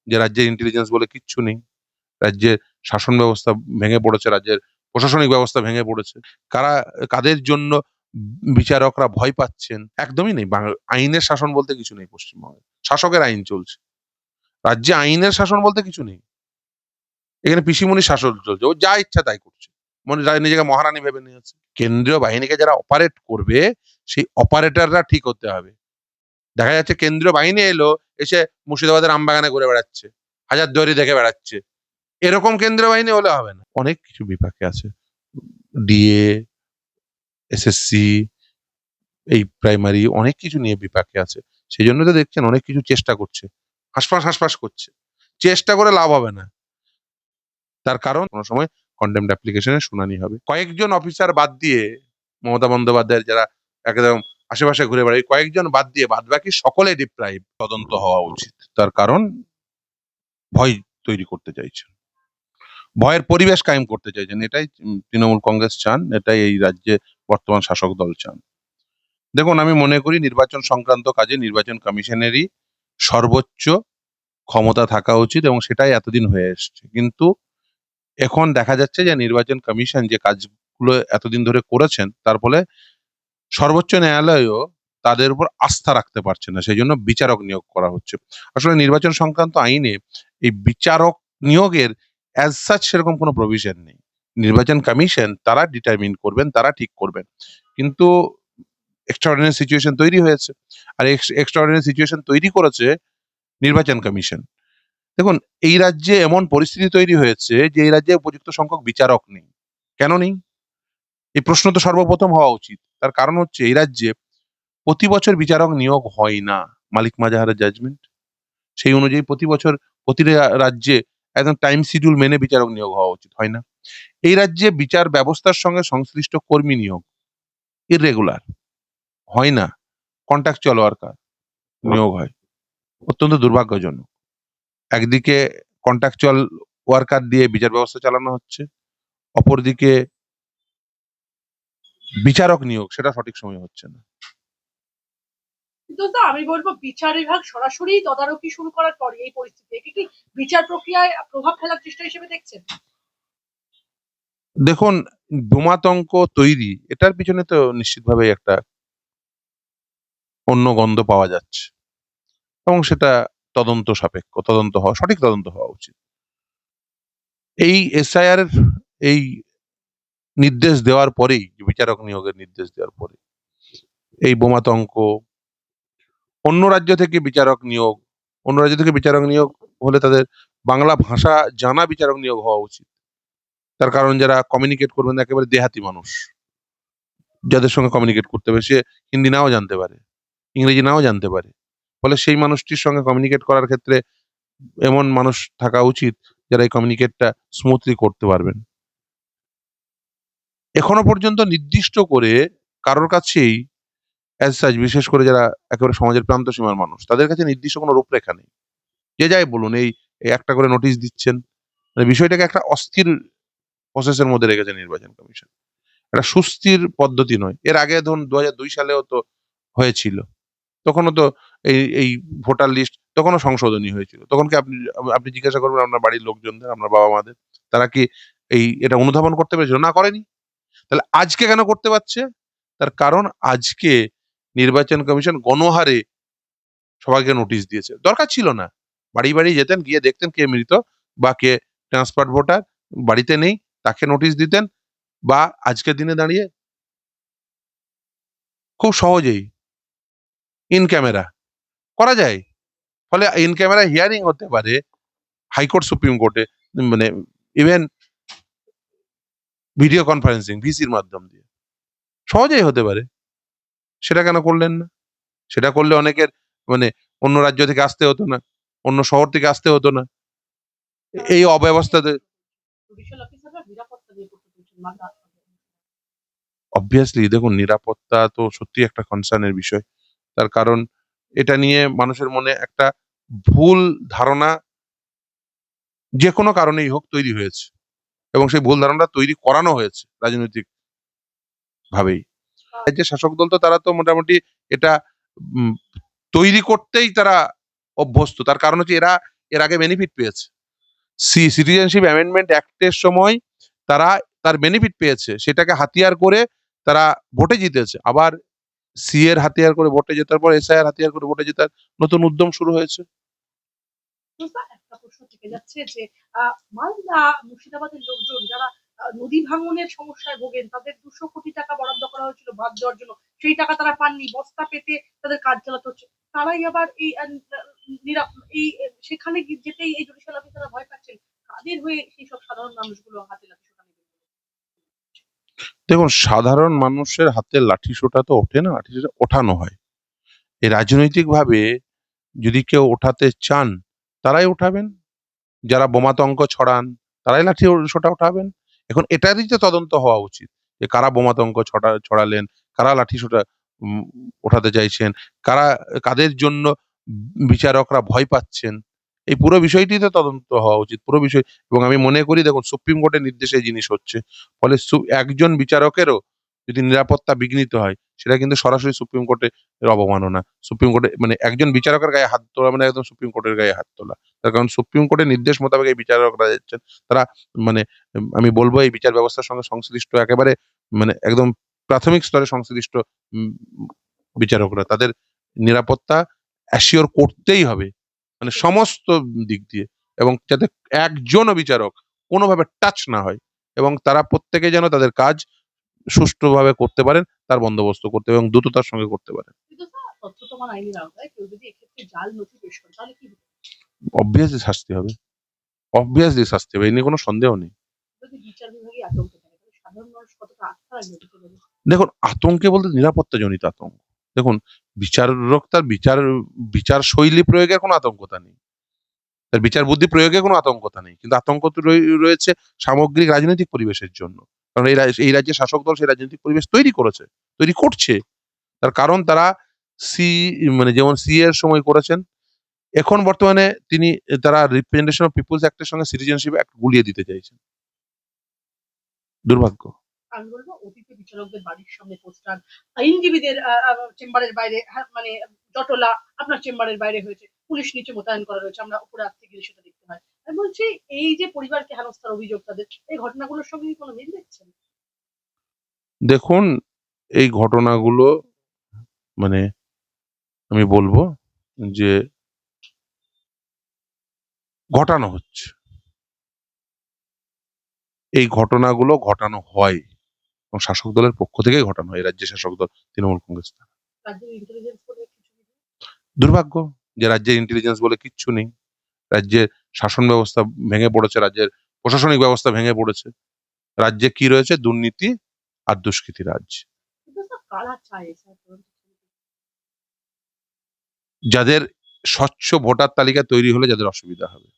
যে রাজ্যের ইন্টেলিজেন্স বলে কিচ্ছু নেই, রাজ্যের শাসন ব্যবস্থা ভেঙে পড়েছে, রাজ্যের প্রশাসনিক ব্যবস্থা ভেঙে পড়েছে। কাদের জন্য বিচারকরা ভয় পাচ্ছেন? একদমই নেই। আইনের শাসন বলতে কিছু নেই পশ্চিমবঙ্গে। শাসকের আইন চলছে। রাজ্যে আইনের শাসন বলতে কিছু নেই। এখানে পিসিমণির শাসন চলছে। ও যা ইচ্ছা তাই করছে। নিজেকে মহারানী ভেবে নিয়েছে। কেন্দ্রীয় বাহিনীকে যারা অপারেট করবে, সেই অপারেটররা ঠিক হতে হবে। দেখা যাচ্ছে কেন্দ্রীয় বাহিনী এলো, এসে মুর্শিদাবাদের আমবাগানে ঘুরে বেড়াচ্ছে, হাজারদুয়ারি দেখে বেড়াচ্ছে। এরকম কেন্দ্রীয় বাহিনী হলে হবে না। অনেক কিছু বিপাকে আছে। ডিএ, এসএসসি, এই প্রাইমারি অনেক কিছু নিয়ে বিপাকে আছে। সেই জন্য তো দেখছেন অনেক কিছু চেষ্টা করছে, হাসপাস করছে। চেষ্টা করে লাভ হবে না। তার কারণ কোনো সময় কন্টেম্পট অ্যাপ্লিকেশনের শুনানি হবে। কয়েকজন অফিসার বাদ দিয়ে, মমতা বন্দ্যোপাধ্যায়ের যারা একদম আশেপাশে ঘুরে বেড়ায়, কয়েকজন বাদ দিয়ে বাদবাকি সকলে ডিপ্রাইভ। তদন্ত হওয়া উচিত। তার কারণ ভয় তৈরি করতে চাইছেন, ভয়ের পরিবেশ কায়েম করতে চাইছেন। এটাই তৃণমূল কংগ্রেস চান, এটাই এই রাজ্যে বর্তমান শাসক দল চান। দেখুন, আমি মনে করি নির্বাচন সংক্রান্ত কাজে নির্বাচন কমিশনেরই সর্বোচ্চ ক্ষমতা থাকা উচিত, এবং সেটাই এতদিন হয়ে এসছে। কিন্তু এখন দেখা যাচ্ছে যে নির্বাচন কমিশন যে কাজগুলো এতদিন ধরে করেছেন, তার ফলে সর্বোচ্চ ন্যায়ালয়ও তাদের উপর আস্থা রাখতে পারছে না। সেই জন্য বিচারক নিয়োগ করা হচ্ছে। আসলে নির্বাচন সংক্রান্ত আইনে এই বিচারক নিয়োগের অ্যাজ সাচ সেরকম কোনো প্রভিশন নেই। নির্বাচন কমিশন তারা ডিটারমিন করবেন, তারা ঠিক করবেন। কিন্তু এক্সট্রাঅর্ডিনারি সিচুয়েশন তৈরি হয়েছে, আর এক্সট্রাঅর্ডিনারি সিচুয়েশন তৈরি করেছে নির্বাচন কমিশন। দেখুন, এই রাজ্যে এমন পরিস্থিতি তৈরি হয়েছে যে এই রাজ্যে উপযুক্ত সংখ্যক বিচারক নেই। কেন নেই? এই প্রশ্ন তো সর্বপ্রথম হওয়া উচিত। তার কারণ হচ্ছে এই রাজ্যে প্রতি বছর বিচারক নিয়োগ হয় না। মালিক মাজাহারের জাজমেন্ট সেই অনুযায়ী প্রতি বছর প্রতি রাজ্যে একদম টাইম শিডিউল মেনে বিচারক নিয়োগ হওয়া উচিত, হয় না। এই রাজ্যে বিচার ব্যবস্থার সঙ্গে সংশ্লিষ্ট কর্মী নিয়োগ ইররেগুলার, হয় না। কন্ট্রাকচুয়াল ওয়ার্কার নিয়োগ হয়, অত্যন্ত দুর্ভাগ্যজনক। একদিকে কন্ট্রাকচুয়াল ওয়ার্কার দিয়ে বিচার ব্যবস্থা চালানো হচ্ছে, অপরদিকে বিচারক নিয়োগ সেটা সঠিক সময় হচ্ছে না। কিন্তু আমি বলবো বিচার বিভাগ সরাসরি তদারকি শুরু করার পরে এই পরিস্থিতি কি বিচার প্রক্রিয়ায় প্রভাব ফেলার চেষ্টা হিসেবে দেখছেন? দেখুন, বোমাতঙ্ক তৈরি, এটার পিছনে তো নিশ্চিতভাবে একটা অন্য গন্ধ পাওয়া যাচ্ছে, এবং সেটা তদন্ত সাপেক্ষ, সঠিক তদন্ত হওয়া উচিত। এই এসআইআর এর এই নির্দেশ দেওয়ার পরেই, বিচারক নিয়োগের নির্দেশ দেওয়ার পরে এই বোমাতঙ্ক, অন্য রাজ্য থেকে বিচারক নিয়োগ হলে তাদের বাংলা ভাষা জানা বিচারক নিয়োগ হওয়া উচিত। তার কারণ যারা কমিউনিকেট করবেন একেবারে দেহাতি মানুষ, যাদের সঙ্গে কমিউনিকেট করতে হবে, সে হিন্দি নাও জানতে পারে, ইংরেজি নাও জানতে পারে। ফলে সেই মানুষটির সঙ্গে কমিউনিকেট করার ক্ষেত্রে এমন মানুষ থাকা উচিত যারা এই কমিউনিকেটটা স্মুথলি করতে পারবেন। এখনো পর্যন্ত নির্দিষ্ট করে কারোর কাছেই অ্যাজ সাচ, বিশেষ করে যারা একেবারে সমাজের প্রান্ত সীমার মানুষ, তাদের কাছে নির্দিষ্ট কোনো রূপরেখা নেই। যে যাই বলুন, এই একটা করে নোটিশ দিচ্ছেন, মানে বিষয়টাকে একটা অস্থির প্রসেসের মধ্যে রেখেছে নির্বাচন কমিশন। একটা সুস্থির পদ্ধতি নয়। এর আগে ধরুন 2002 সালেও তো হয়েছিল, তখনও তো এই ভোটার লিস্ট তখনও সংশোধনী হয়েছিল। তখন কি আপনি জিজ্ঞাসা করবেন আপনার বাড়ির লোকজনদের, আপনার বাবা মাদের, তারা কি এটা অনুধাবন করতে পেরেছিল? না, করেনি। তাহলে আজকে কেন করতে পারছে? তার কারণ আজকে নির্বাচন কমিশন গণহারে সবাইকে নোটিশ দিয়েছে। দরকার ছিল না। বাড়ি বাড়ি যেতেন, গিয়ে দেখতেন কে মৃত বা কে ট্রান্সফার ভোটার বাড়িতে নেই, তাকে নোটিশ দিতেন। বা আজকের দিনে দাঁড়িয়ে খুব সহজেই ইন ক্যামেরা করা যায়। ফলে ইন ক্যামেরা হিয়ারিং হতে পারে হাইকোর্ট, সুপ্রিম কোর্টে, মানে ইভেন ভিডিও কনফারেন্সিং ভিসির মাধ্যম দিয়ে সহজেই হতে পারে। সেটা কেন করলেন না? সেটা করলে অনেকের, মানে অন্য রাজ্য থেকে আসতে হতো না, অন্য শহর থেকে আসতে হতো না। এই অব্যবস্থাতে অবভিয়াসলি দেখুন, নিরাপত্তা তো সত্যি একটা কনসার্নের বিষয়। তার কারণ এটা নিয়ে মানুষের মনে একটা ভুল ধারণা যে কোনো কারণেই হোক তৈরি হয়েছে, এবং সেই ভুল ধারণাটা তৈরি করানো হয়েছে রাজনৈতিক ভাবেই। যে শাসক দল তো, তারা তো মোটামুটি এটা তৈরি করতেই তারা অভ্যস্ত। তার কারণ হচ্ছে এরা এর আগে বেনিফিট পেয়েছে। সিটিজেনশিপ অ্যামেন্ডমেন্ট অ্যাক্টের সময় তারা তার বেনিফিট পেয়েছে, সেটাকে হাতিয়ার করে তারা ভোটে জিতেছে। আবার সি এর হাতিয়ার করে ভোটে জেতার পর এসআইআর হাতিয়ার করে ভোটে জেতার নতুন উদ্যম শুরু হয়েছে। তো স্যার একটা প্রশ্ন থেকে যাচ্ছে যে মালদা মুর্শিদাবাদের লোকজন যারা নদী ভাঙনের সমস্যায় ভোগেন তাদের 200 কোটি টাকা বরাদ্দ করা হয়েছিল বাঁধ দেওয়ার জন্য, সেই টাকা তারা পাননি, বস্তা পেতে তাদের কাজ চালাতে হচ্ছে। তারাই আবার এই সেখানে যেতেই এই জুডিশিয়াল অফিসাররা ভয় পাচ্ছেন। কাদের হয়ে সেই সব সাধারণ মানুষগুলো হাতে লাঠি সোটা নেবেন? দেখুন, সাধারণ মানুষের হাতে লাঠি সোটা তো ওঠে না, লাঠি সোটা ওঠানো হয়। এই রাজনৈতিক ভাবে যদি কেউ ওঠাতে চান তারাই উঠাবেন, যারা বোমাতঙ্ক ছড়ান তারাই লাঠি সোটা উঠাবেন। এখন এটারই তো তদন্ত হওয়া উচিত যে কারা বোমাতঙ্ক ছড়ালেন, কারা লাঠি সোটা ওঠাতে চাইছেন, কারা, কাদের জন্য বিচারকরা ভয় পাচ্ছেন। এই পুরো বিষয়টি তো তদন্ত হওয়া উচিত, পুরো বিষয়। এবং আমি মনে করি, দেখুন, সুপ্রিম কোর্টের নির্দেশে এই জিনিস হচ্ছে, ফলে একজন বিচারকেরও যদি নিরাপত্তা বিঘ্নিত হয়, সেটা কিন্তু সরাসরি সুপ্রিম কোর্টের অবমাননা। সুপ্রিম কোর্টে মানে একজন বিচারকের গায়ে হাত তোলা মানে একদম সুপ্রিম কোর্টের গায়ে হাত তোলা। তার কারণ সুপ্রিম কোর্টের নির্দেশ মোতাবেক এই বিচারকরা যাচ্ছেন। তারা মানে আমি বলবো এই বিচার ব্যবস্থার সঙ্গে সংশ্লিষ্ট একেবারে মানে একদম প্রাথমিক স্তরে সংশ্লিষ্ট উম, বিচারকরা, তাদের নিরাপত্তা অ্যাসিওর করতেই হবে, মানে সমস্ত দিক দিয়ে, এবং যাতে একজনও বিচারক কোনোভাবে টাচ না হয়, এবং তারা প্রত্যেকে যেন তাদের কাজ সুষ্ঠুভাবে করতে পারেন তার বন্দোবস্ত করতে এবং দ্রুততার সঙ্গে করতে পারেন। কিন্তু স্যার তথ্য প্রমাণ আইনের আওতায় কেউ যদি এক্ষেত্রে জাল নথি পেশ করে তাহলে কি হবে? অবভিয়াসলি শাস্তি হবে, অবভিয়াসলি শাস্তি হবে, এই নিয়ে কোনো সন্দেহ নেই। যদি বিচার বিভাগী আতঙ্কে থাকে তাহলে সাধারণ মানুষ কতটা আস্থা রাখবে বিচার ব্যবস্থা? দেখুন, আতঙ্কে বলতে নিরাপত্তা জনিত আতঙ্ক। দেখুন, বিচারক তার বিচার শৈলী প্রয়োগের কোনো আতঙ্কতা নেই, তার বিচার বুদ্ধি প্রয়োগে কোনো আতঙ্কতা নেই, কিন্তু আতঙ্ক তো রয়েছে সামগ্রিক রাজনৈতিক পরিবেশের জন্য। কারণ এই রাজ্যের শাসক দল সেই রাজনৈতিক পরিবেশ তৈরি করেছে, তৈরি করছে। তার কারণ তারা সি মানে যেমন সি এর সময় করেছেন, এখন বর্তমানে তারা রিপ্রেজেন্টেশন অফ পিপলস অ্যাক্টের সঙ্গে সিটিজেনশিপ অ্যাক্ট গুলিয়ে দিতে চাইছেন। দুর্ভাগ্য। আমি বলবো অতীতে বিচারকদের বাড়ির সামনে পোস্টার, আইনজীবীদের চেম্বারের বাইরে, মানে জটলা আপনার চেম্বারের বাইরে হয়েছে, পুলিশ নিচে মোতায়েন করা রয়েছে, আমরা উপরে আসতে গেলে সেটা দেখতে পাই। আমি বলছি এই যে পরিবারকে হেনস্থার অভিযোগ তাদের, এই ঘটনাগুলোর সঙ্গে কি কোনো মিল দেখছেন? দেখুন, এই ঘটনাগুলো মানে আমি বলবো যে ঘটানো হচ্ছে, এই ঘটনাগুলো ঘটানো হয় এবং শাসক দলের পক্ষ থেকেই ঘটানো হয়, এই রাজ্যের শাসক দল তৃণমূল কংগ্রেস। রাজ্যের ইন্টেলিজেন্স বলে কিছু নেই? দুর্ভাগ্য যে রাজ্যের ইন্টেলিজেন্স বলে কিচ্ছু নেই, রাজ্যের শাসন ব্যবস্থা ভেঙে পড়েছে, রাজ্যের প্রশাসনিক ব্যবস্থা ভেঙে পড়েছে। রাজ্যে কি রয়েছে? দুর্নীতি আর দুষ্কৃতি রাজ। কিন্তু স্যার কারা চায় স্যার? যাদের স্বচ্ছ ভোটার তালিকা তৈরি হলে যাদের অসুবিধা হবে।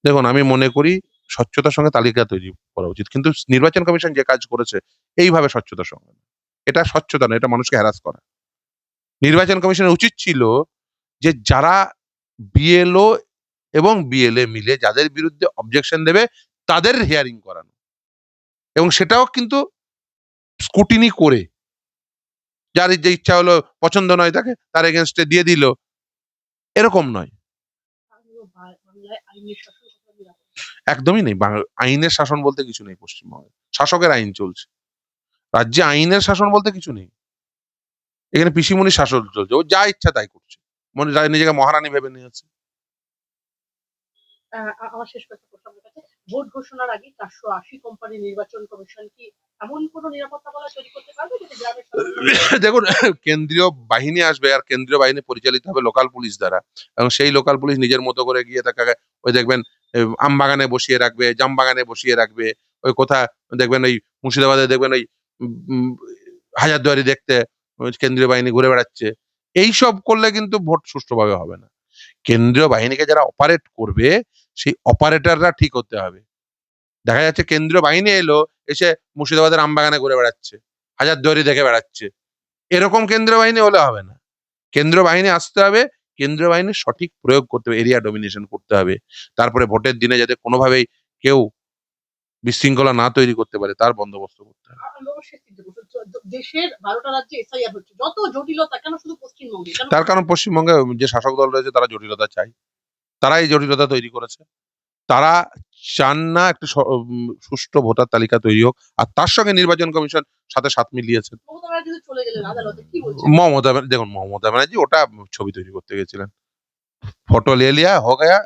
দেখুন, আমি মনে করি স্বচ্ছতার সঙ্গে তালিকা তৈরি করা উচিত, কিন্তু নির্বাচন কমিশন যে কাজ করেছে এইভাবে স্বচ্ছতার সঙ্গে না। এটা স্বচ্ছতা না, এটা মানুষকে হ্যারাস করা। নির্বাচন কমিশনের উচিত ছিল যে যারা বিএলও এবং বিএলএ মিলে যাদের বিরুদ্ধে অবজেকশন দেবে তাদের হিয়ারিং করানো, এবং সেটাও কিন্তু স্কুটিনি করে, যার যে ইচ্ছা হলো পছন্দ নয় তাকে তার এগেনস্টে দিয়ে দিল, এরকম নয়। বাংলায় আইনের শাসন কতটা নিরাপদ? একদমই নেই, আইনের শাসন বলতে কিছু নেই পশ্চিমবঙ্গে। শাসকের আইন চলছে, রাজ্যে আইনের শাসন বলতে কিছু নেই। এখানে পিসিমণির শাসন চলছে, ও যা ইচ্ছা তাই করছে, মনে নিজেকে মহারানী ভেবে নিয়েছে। আমার শেষ কথা প্রশ্ন আপনার কাছে, ভোট ঘোষণার আগে 480 কোম্পানি নির্বাচন কমিশন কি এমন কোন নিরাপত্তা বলয় তৈরি করতে পারবে যেটা গ্রামের সাধারণ মানুষ? দেখুন, কেন্দ্রীয় বাহিনী আসবে, আর কেন্দ্রীয় বাহিনী পরিচালিত হবে লোকাল পুলিশ দ্বারা, এবং সেই লোকাল পুলিশ নিজের মতো করে গিয়ে তাকে ওই দেখবেন আম বাগানে বসিয়ে রাখবে, জাম বাগানে বসিয়ে রাখবে, ওই কোথা দেখবেন ওই মুর্শিদাবাদে দেখবেন ওই উম, হাজারদুয়ারি দেখতে ওই কেন্দ্রীয় বাহিনী ঘুরে বেড়াচ্ছে। এইসব করলে কিন্তু ভোট সুষ্ঠুভাবে হবে না। কেন্দ্রীয় বাহিনীকে যারা অপারেট করবে সেই অপারেটররা ঠিক হতে হবে। দেখা যাচ্ছে কেন্দ্রীয় বাহিনী এলো, এসে মুর্শিদাবাদের আমবাগানে ঘুরে বেড়াচ্ছে, হাজারদুয়ারি দেখে বেড়াচ্ছে, এরকম কেন্দ্রীয় বাহিনী হলে হবে না। কেন্দ্রীয় বাহিনী আসতে হবে, কেন্দ্রীয় বাহিনীর সঠিক প্রয়োগ করতে হবে, এরিয়া ডমিনেশন করতে হবে। তারপরে ভোটের দিনে যাতে কোনোভাবেই কেউ বিশৃঙ্খলা না তৈরি করতে পারে তার বন্দোবস্ত করতে হবে। আমি অবশ্যই চিন্তা করছি। দেশের 12টা রাজ্যে এসআইআর হচ্ছে, যত জটিলতা কেন শুধু পশ্চিমবঙ্গে, কেন? তার কারণ পশ্চিমবঙ্গে যে শাসক দল রয়েছে তারা জটিলতা চায়। তারা এই জটিলতা তৈরি করেছে। তারা চান না একটা সুষ্ঠু ভোটার তালিকা তৈরি হোক। আর তার সঙ্গে নির্বাচন কমিশন সাথে সাথ মিলিয়েছেন। মমতা ব্যানার্জি তো চলে গেলেন আদালতে, কি বলছেন? দেখুন মমতা ব্যানার্জি ওটা ছবি তৈরি করতে গেছিলেন। ফটো লে লিয়া, হো গয়া,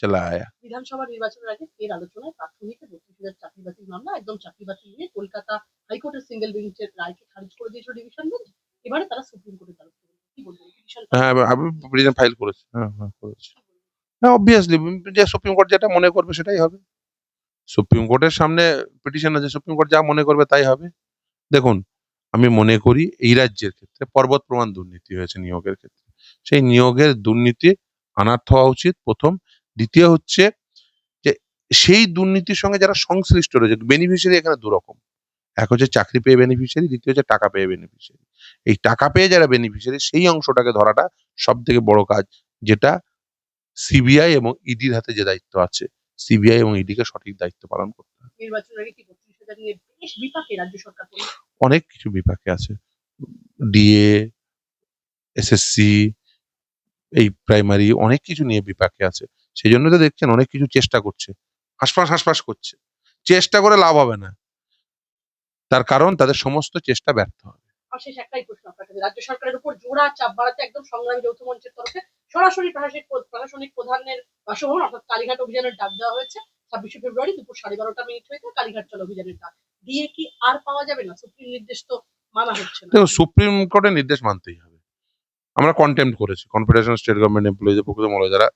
চলা আয়া। বিধানসভা নির্বাচনের আগে ফের আলোচনায় প্রাথমিকে ৩২,০০০ চাকরি বাতিল মামলা, একদম চাকরি বাতিল নিয়ে কলকাতা হাইকোর্টের সিঙ্গেল বেঞ্চের রায়কে খারিজ করে দিয়েছিল ডিভিশন বেঞ্চ। এবারে তারা সুপ্রিম কোর্টের দ্বারস্থ হয়েছে। কি বলবেন? পিটিশন হ্যাঁ, আমি পিটিশন ফাইল করেছি। হ্যাঁ, হ্যাঁ করেছি। হ্যাঁ, অবভিয়াসলি যে সুপ্রিম কোর্ট যেটা মনে করবে সেটাই হবে। সুপ্রিম কোর্টের সামনে পিটিশন আছে, সুপ্রিম কোর্ট যা মনে করবে তাই হবে। দেখুন, আমি মনে করি এই রাজ্যের ক্ষেত্রে পর্বত প্রমাণ দুর্নীতি হয়েছে নিয়োগের ক্ষেত্রে। সেই নিয়োগের দুর্নীতি অনার্থ হওয়া উচিত ১ম। দ্বিতীয় হচ্ছে যে সেই দুর্নীতির সঙ্গে যারা সংশ্লিষ্ট রয়েছে, বেনিফিশিয়ারি এখানে ২ রকম। এক হচ্ছে চাকরি পেয়ে বেনিফিশিয়ারি, দ্বিতীয় হচ্ছে টাকা পেয়ে বেনিফিশিয়ারি। এই টাকা পেয়ে যারা বেনিফিশিয়ারি সেই অংশটাকে ধরাটা সবথেকে বড় কাজ। যেটা সিবিআই এবং ইডির হাতে যে দায়িত্ব আছে, সিবিআই এবং ইডিকে সঠিক দায়িত্ব পালন করতে হবে। নির্বাচনের আগে কি ৩২,০০০ নিয়ে বেশ বিপাকে রাজ্য সরকার পড়ল। অনেক কিছু বিপাকে আছে। ডিএ, এসএসসি, এই প্রাইমারি অনেক কিছু নিয়ে বিপাকে আছে। সেজন্য তো দেখছেন অনেক কিছু চেষ্টা করছে। হাসফাঁস, হাসফাঁস করছে। চেষ্টা করে লাভ হবে না। তার কারণ তাদের সমস্ত চেষ্টা ব্যর্থ হবে। শেষ একটাই প্রশ্ন আপনার কাছে, রাজ্য সরকারের উপর জোড়া চাপ বাড়াতে একদম সংগ্রাম যৌথ মঞ্চের তরফে সরাসরি প্রশাসনিক প্রধানের বাসভবন অর্থাৎ কালীঘাট অভিযানের ডাক দেওয়া হয়েছে। ২৬শে ফেব্রুয়ারি দুপুর 12:30 হইতে কালীঘাট চলো অভিযানের ডাক দিয়ে কি আর পাওয়া যাবে না? সুপ্রিম নির্দেশ তো মানা হচ্ছে না। দেখুন সুপ্রিম কোর্টের নির্দেশ মানতেই হবে। আমরা কন্টেম্প্ট করেছি। কনফেডারেশন অফ স্টেট গভর্নমেন্ট এমপ্লয়িজের পক্ষ থেকে যারা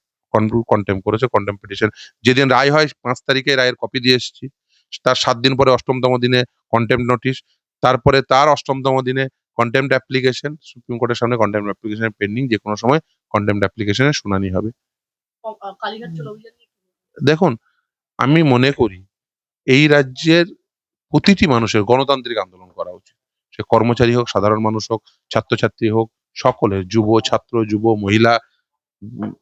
কন্টেম্প্ট করেছে, কন্টেম্প্ট পিটিশন যেদিন রায় হয় ৫ তারিখে রায়ের কপি দিয়ে এসেছি। তার ৭ দিন পরে ৮ম দিনে কন্টেম্প্ট নোটিশ। তারপরে তার ৮ম দিনে কন্টেম্প্ট অ্যাপ্লিকেশন। সুপ্রিম কোর্টের সামনে কন্টেম্প্ট অ্যাপ্লিকেশন পেন্ডিং। যেকোনো সময় কন্টেম্প্ট অ্যাপ্লিকেশনের শুনানি হবে। কালীঘাট চলো অভিযান নিয়ে কি বলবেন? দেখুন, আমি মনে করি এই রাজ্যের প্রতিটি মানুষের গণতান্ত্রিক আন্দোলন করা উচিত। সে কর্মচারী হোক, সাধারণ মানুষ হোক, ছাত্রছাত্রী হোক, সকলের যুব, ছাত্র, যুব, মহিলা, উম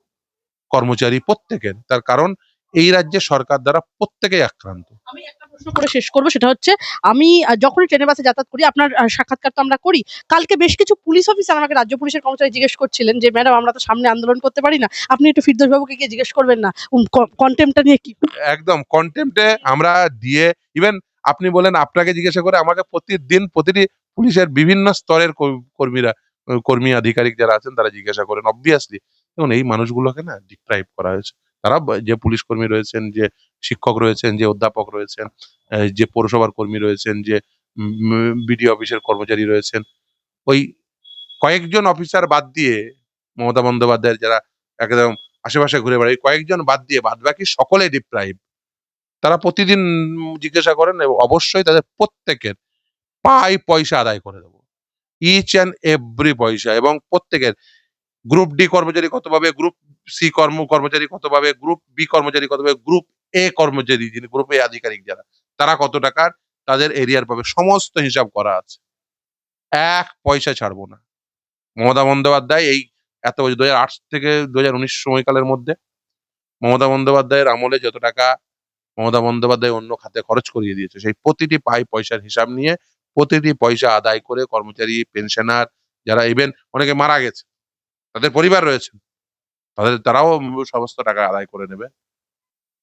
কর্মচারী প্রত্যেকের। তার কারণ এই রাজ্যের সরকার দ্বারা প্রত্যেকেই আক্রান্ত। আমি একটা প্রশ্ন করে শেষ করব, সেটা হচ্ছে আমি যখনই ট্রেনে বাসে যাতায়াত করি আপনার সাক্ষাৎকার তো আমরা করি। কালকে বেশ কিছু পুলিশ অফিসার আমাকে রাজ্য পুলিশের কর্মচারী জিজ্ঞেস করছিলেন যে ম্যাডাম আমরা তো সামনে আন্দোলন করতে পারি না, আপনি একটু ফিরদৌস বাবুকে গিয়ে জিজ্ঞেস করবেন না কন্টেম্পটা নিয়ে কি। একদম কন্টেম্পটে আমরা দিয়ে ইভেন আপনি বলেন আপনাকে জিজ্ঞাসা করে আমাকে প্রতিদিন প্রতিটি পুলিশের বিভিন্ন স্তরের কর্মীরা, কর্মী আধিকারিক যারা আছেন তারা জিজ্ঞাসা করেন। অবভিয়াসলি দেখুন এই মানুষগুলোকে না ডিপ্রাইভ করা হয়েছে। তারা যে পুলিশ কর্মী রয়েছেন, যে শিক্ষক রয়েছেন, যে অধ্যাপক রয়েছেন, যে পৌরসভার কর্মী রয়েছেন, যে বিডিও অফিসের কর্মচারী রয়েছেন, ওই কয়েকজন অফিসার বাদ দিয়ে মমতা বন্দ্যোপাধ্যায়ের যারা একদম আশেপাশে ঘুরে বেড়ায়, কয়েকজন বাদ দিয়ে বাদবাকি সকলে ডিপ্রাইভ। তারা প্রতিদিন জিজ্ঞাসা করেন এবং অবশ্যই তাদের প্রত্যেকের পয়সা আদায় করে দেবো। ইচ অ্যান্ড এভরি পয়সা, এবং প্রত্যেকের গ্রুপ ডি কর্মচারী কত পাবে, গ্রুপ সি কর্মচারী কত পাবে, গ্রুপ বি কর্মচারী কত পাবে, গ্রুপ এ কর্মচারী যিনি গ্রুপ এ আধিকারিক যারা তারা কত টাকার তাদের এরিয়ার পাবে, সমস্ত হিসাব করা আছে। এক পয়সা ছাড়বো না। মমতা বন্দ্যোপাধ্যায় এই এত ২০০৮ থেকে ২০১৯ সময়কালের মধ্যে মমতা বন্দ্যোপাধ্যায়ের আমলে যত টাকা মমতা বন্দ্যোপাধ্যায় অন্য খাতে খরচ করিয়ে দিয়েছে, সেই প্রতিটি পয়সার হিসাব নিয়ে প্রতিটি পয়সা আদায় করে কর্মচারী, পেনশনার, যারা ইভেন অনেকে মারা গেছে তাদের পরিবার রয়েছে, তারাও সমস্ত টাকা আদায় করে নেবে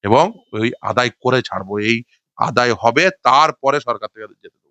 এবং ওই আদায় করে ছাড়বো। এই আদায় হবে তারপরে সরকার থেকে যেতে দেবো।